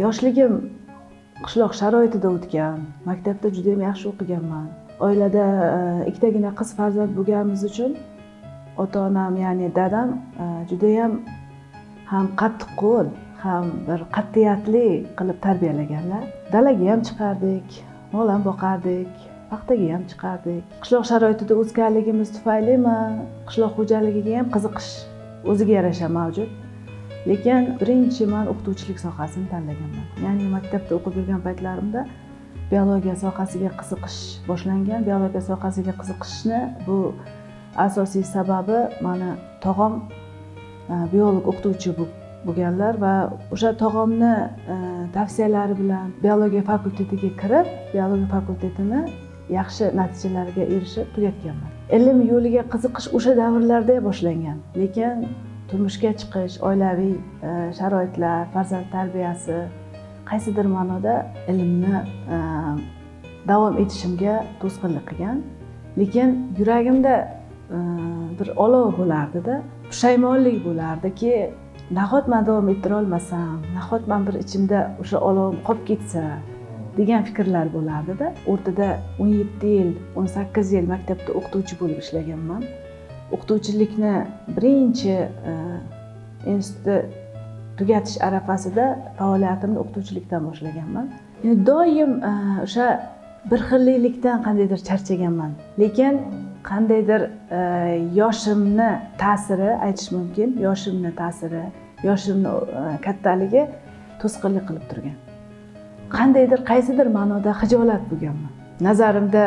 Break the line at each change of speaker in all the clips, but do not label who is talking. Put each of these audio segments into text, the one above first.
yoshligim qishloq sharoitida o'tgan, maktabda juda ham yaxshi o'qiganman. Oilada ikkitagina qiz farzand bo'lganimiz uchun ota-onam, ya'ni dadam juda ham qattiqqo'l, ham bir qat'iyatli qilib tarbiyalaganlar. Dalaga ham chiqardik, mol ham boqardik, paxtaga ham chiqardik. Qishloq sharoitida o'sganligimiz tufaylimi, qishloq xo'jaligiga ham qiziqish o'ziga yarasha mavjud. Lekin birinchi men o'qituvchilik sohasini tanlaganman. Ya'ni maktabda o'qib yurgan paytlarimda biologiya sohasiga qiziqish boshlangan. Biologiya sohasiga qiziqishni bu asosiy sababi meni tog'am biolog o'qituvchi bo'lganlar va o'sha tog'amni tavsiyalari bilan biologiya fakultetiga kirib, biologiya fakultetini yaxshi natijalarga erishib tugatganman. Ilm yo'liga qiziqish o'sha davrlarda boshlangan. Lekin turmushga chiqish, oilaviy sharoitlar, farzand tarbiyasi qaysidir ma'noda ilmni davom etishimga to'sqinlik qilgan. Lekin yuragimda bir olov bo'lardi-da, pushaymonlik bo'lardiki, nahot men davom ettira olmasam, nahot men bir ichimda o'sha olov qolib ketsa degan fikrlar bo'lardi-da. O'rtada 17 yil, 18 yil maktabda o'qituvchi bo'lib ishlaganman. O'qituvchilikni birinchi institutni tugatish arafasida faoliyatimni o'qituvchilikdan boshlaganman. Yani doim o'sha bir xillikdan qandaydir charchaganman. Lekin qandaydir yoshimni ta'siri aytish mumkin, yoshimni ta'siri, yoshimni kattaligi to'sqinlik qilib turgan. Qandaydir qaysidir ma'noda xijolat bo'lganman. Nazarimda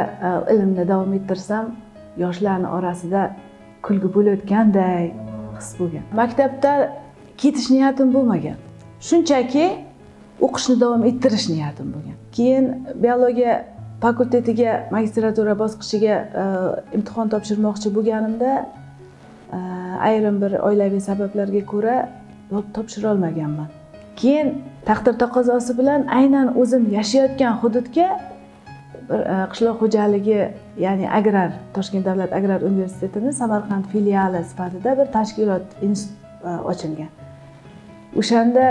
ilmni davom ettirsam, yoshlarning orasida kulgi bo'layotganday his bo'lgan. Maktabda ketish niyatim bo'lmagan. Shunchaki o'qishni davom ettirish niyatim bo'lgan. Keyin biologiya fakultetiga, magistratura bosqichiga imtihon topshirmoqchi bo'lganimda ayrim bir oilaviy sabablarga ko'ra topshira olmaganman. Keyin taqdir taqozosi bilan aynan o'zim yashayotgan hududga qishloq xo'jaligi, ya'ni agrar, Toshkent davlat agrar universitetini Samarqand filiali sifatida bir tashkilot ochilgan. O'shanda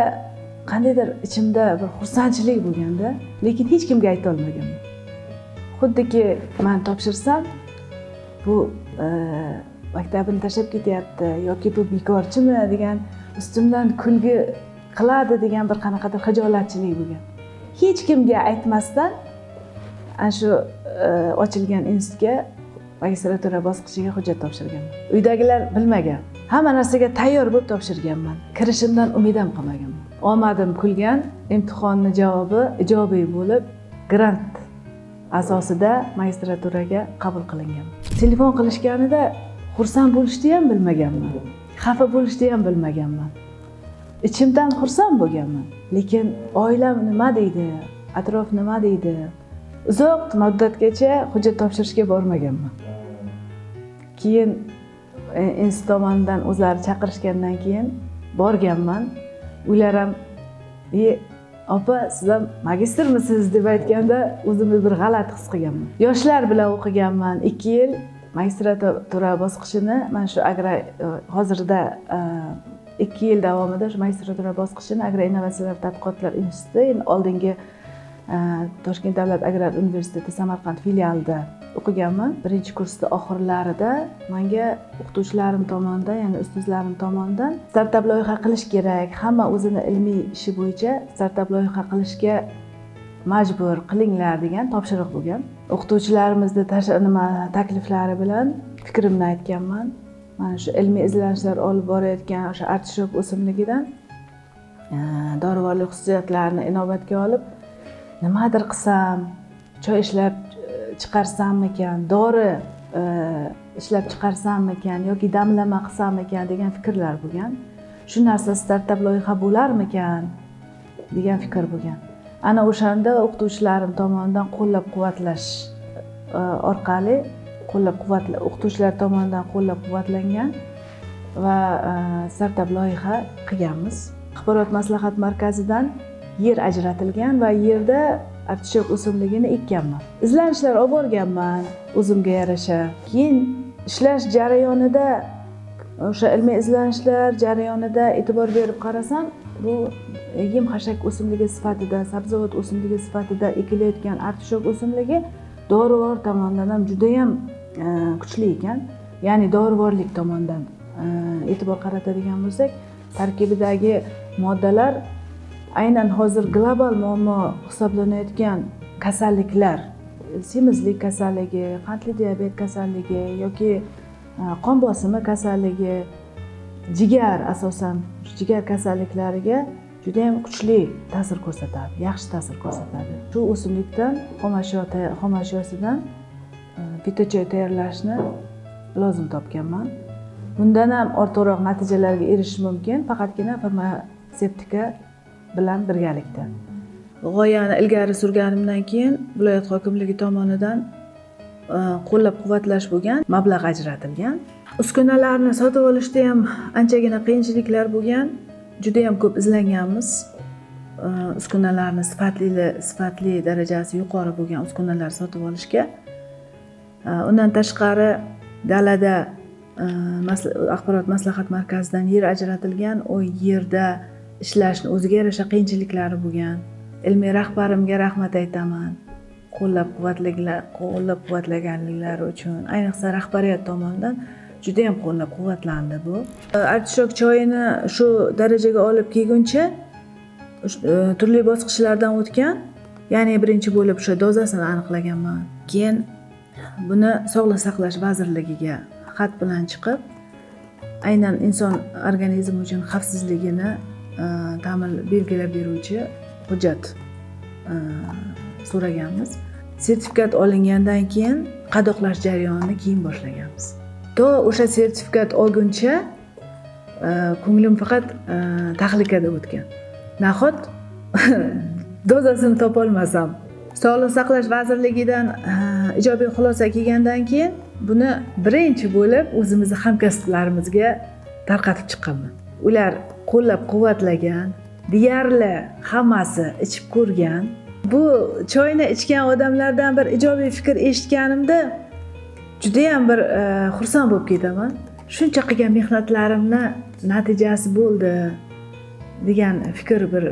qandaydir ichimda bir xursandchilik bo'lganda, lekin hech kimga ayta olmaganman. Xuddiki men topshirsam, bu maktabini tashlab ketyapti yoki bu bekorchimi degan, ustimdan kulgi qiladi degan bir qanaqadir xijolatchilik bo'lgan. Hech kimga aytmasdan ana shu ochilgan institutga magistratura bosqichiga hujjat topshirganman. Uydagilar bilmagan. Hamma narsaga tayyor bo'lib topshirganman. Kirishimdan umidim qolmaganman. Omadim kulgan, imtihonni javobi ijobiy bo'lib, grant asosida magistraturaga qabul qilingan. Telefon qilishganida xursand bo'lishni ham bilmaganman. Xafa bo'lishni ham bilmaganman. Ichimdan xursand bo'lganman. Lekin oilam nima deydi, atrof nima deydi? Uzoq muddatgacha hujjat topshirishga bormaganman. Keyin institut tomonidan o'zlari chaqirishgandan keyin borganman. Ular ham opa, siz ham magistrmisiz deb aytganda o'zimni bir g'alati his qilganman. Yoshlar bilan o'qiganman 2 yil. Magistratura bosqichini men shu hozirda 2 yil davomida shu magistratura bosqichini Agrar innovatsiyalar tadqiqotlar instituti, oldingi Toshkent davlat agrar universiteti Samarqand filialida o'qiganman. Birinchi kursda oxirlarida menga o'qituvchilarim tomonidan, ya'ni ustozlarim tomonidan startap loyiha qilish kerak, hamma o'zini ilmiy ishi bo'yicha startap loyiha qilishga majbur qilinglar degan topshiriq bo'lgan. O'qituvchilarimizni takliflari bilan fikrimni aytganman. Mana shu ilmiy izlanishlar olib borayotgan o'sha artishok o'simligidan dorivorlik xususiyatlarini inobatga olib, nimadir qilsam, choy ishlab chiqarsammikan, dori ishlab chiqarsammikan yoki damlama qilsammikan degan fikrlar bo'lgan. Shu narsa startap loyiha bo'larmikan degan fikr bo'lgan. Ana o'shanda o'qituvchilarim tomonidan qo'llab-quvvatlash orqali o'qituvchilar tomonidan qo'llab-quvvatlangan va startap loyiha qilganmiz. Axborot maslahat markazidan yer ajratilgan va yerda artishok o'simligini ekkanman. Izlanishlar olib borganman o'zimga yarasha. Keyin ishlash jarayonida, o'sha ilmiy izlanishlar jarayonida e'tibor berib qarasam, bu yem xashak o'simligi sifatida, sabzavot o'simligi sifatida ekilayotgan artishok o'simligi dorivor tomonidan ham juda ham kuchli ekan. Ya'ni dorivorlik tomonidan e'tibor qaratadigan bo'lsak, tarkibidagi moddalar aynan hozir global muammo hisoblanayotgan kasalliklar, semizlik kasalligi, qandli diabet kasalligi yoki qon bosimi kasalligi, jigar, asosan jigar kasalliklariga juda ham kuchli ta'sir ko'rsatadi, yaxshi ta'sir ko'rsatadi. Shu o'simlikdan xomashyosidan fitochoy tayyorlashni lozim topganman. Bundan ham ortiqroq natijalarga erishish mumkin, faqatgina farmatsevtika bilan birgalikda. G'oyani ilgari surganimdan keyin viloyat hokimligi tomonidan qo'llab-quvvatlash bo'lgan, mablag' ajratilgan. Uskunalarni sotib olishda ham anchagina qiyinchiliklar bo'lgan. Juda ham ko'p izlanganmiz. Uskunalarni sifatli darajasi yuqori bo'lgan uskunalar sotib olishga. Undan tashqari dalada axborot maslahat markazidan yer ajratilgan, u yerda ishlashni o'ziga yarasha qiyinchiliklari bo'lgan. Ilmiy rahbarimga rahmat aytaman. Qo'llab-quvvatlaganliklari uchun, ayniqsa rahbariyat tomonidan juda ham qo'llab-quvvatlandi bu. Artishok choyini shu darajaga olib kelguncha turli bosqichlardan o'tgan. Ya'ni birinchi bo'lib o'sha dozasini aniqlaganman. Keyin buni Sog'liqni saqlash vazirligiga xat bilan chiqib, aynan inson organizmi uchun xavfsizligini belgilab beruvchi hujjat so'raganmiz. Sertifikat olingandan keyin qadoqlash jarayonini keyin boshlaganmiz. To o'sha sertifikat olguncha ko'nglim faqat tahlikada o'tgan. Nahot dozasini topa olmasam. Sog'liqni saqlash vazirligidan ijobiy xulosa kelgandan keyin buni birinchi bo'lib o'zimizning hamkasblarimizga tarqatib chiqqanman. Ular qo'llab-quvvatlagan, deyarli hammasi ichib ko'rgan. Bu choyni ichgan odamlardan bir ijobiy fikr eshitganimda juda ham bir xursand bo'lib ketaman. Shuncha qilgan mehnatlarimni natijasi bo'ldi degan fikr, bir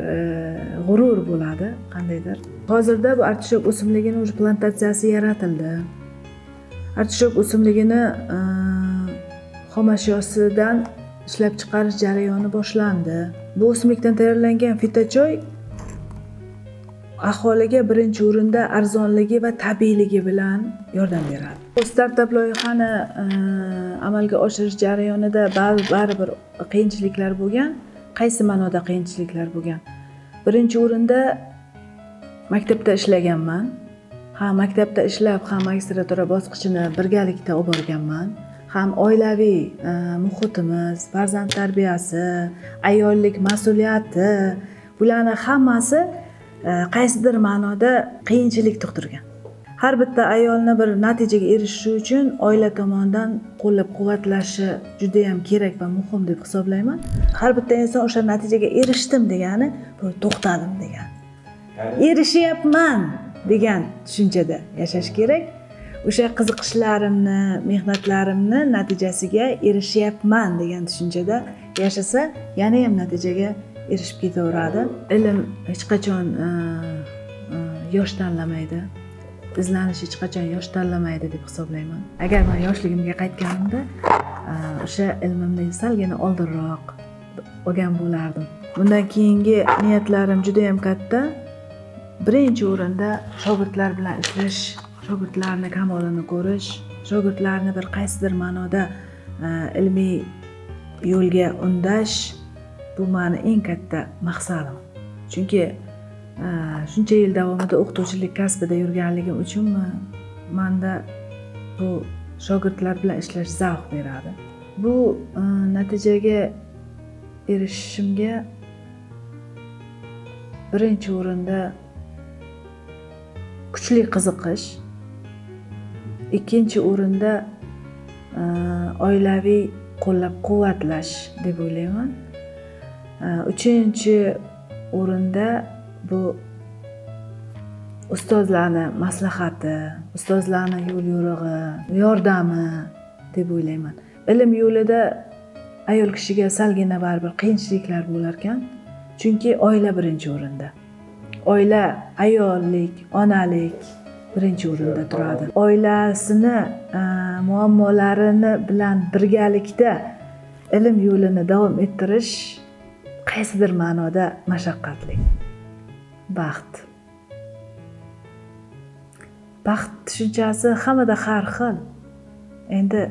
g'urur bo'ladi qandaydir. Hozirda bu artishok o'simligini o'sha plantatsiyasi yaratildi. Artishok o'simligini xomashyosidan ishlab chiqarish jarayoni boshlandi. Bu o'simlikdan tayyorlangan fitochoy aholiga birinchi o'rinda arzonligi va tabiiyligi bilan yordam beradi. Bu startap loyihani amalga oshirish jarayonida baribir qiyinchiliklar bo'lgan. Qaysi ma'noda qiyinchiliklar bo'lgan? Birinchi o'rinda maktabda ishlaganman. Maktabda ishlab, ham magistratura bosqichini birgalikda olib borganman. Ham oilaviy muhitimiz, farzand tarbiyasi, ayollik mas'uliyati, bularning hammasi qaysidir ma'noda qiyinchilik tug'dirgan. Har bitta ayolni bir natijaga erishishi uchun oila tomonidan qo'llab-quvvatlashi juda ham kerak va muhim deb hisoblayman. Har bitta inson o'sha natijaga erishdim degani, bu to'xtadim degani. Erishyapman degan tushunchada yashash kerak. O'sha qiziqishlarimni, mehnatlarimni natijasiga erishyapman degan tushunchada yashasa, yana ham natijaga erishib ketaveradi. Ilm hech qachon yosh tanlamaydi. Izlanish hech qachon yosh tanlamaydi deb hisoblayman. Agar men yoshligimga qaytganimda, o'sha ilmimni salgina oldinroq olgan bo'lardim. Bundan keyingi niyatlarim juda ham katta. Birinchi o'rinda shogirdlar bilan ishlash, shogirdlarni kamolini ko'rish, shogirdlarni bir qaysidir ma'noda ilmiy yo'lga undash, bu meni eng katta maqsadim. Chunki shuncha yil davomida o'qituvchilik kasbida yurganligim uchun menda bu shogirdlar bilan ishlash zavq beradi. Bu natijaga erishishimga birinchi o'rinda kuchli qiziqish, ikkinchi o'rinda oilaviy qo'llab-quvvatlash deb o'ylayman. Uchinchi o'rinda bu ustozlarning maslahati, ustozlarning yo'l yo'rig'i, yordami deb o'ylayman. Ilm yo'lida ayol kishiga salgina baribir qiyinchiliklar bo'lar ekan. Chunki oila birinchi o'rinda. Oila ayollik, onalik birinchi o'rinda turadi. Oilasini muammolarini bilan birgalikda ilm yo'lini davom ettirish qaysidir ma'noda mashaqqatli. Baxt. Baxt tushunchasi hammada har xil. Endi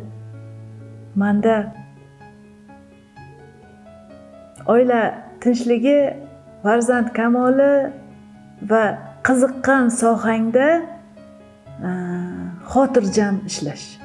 menda oila tinchligi, farzand kamoli va qiziqqan sohangda xotirjam ishlash.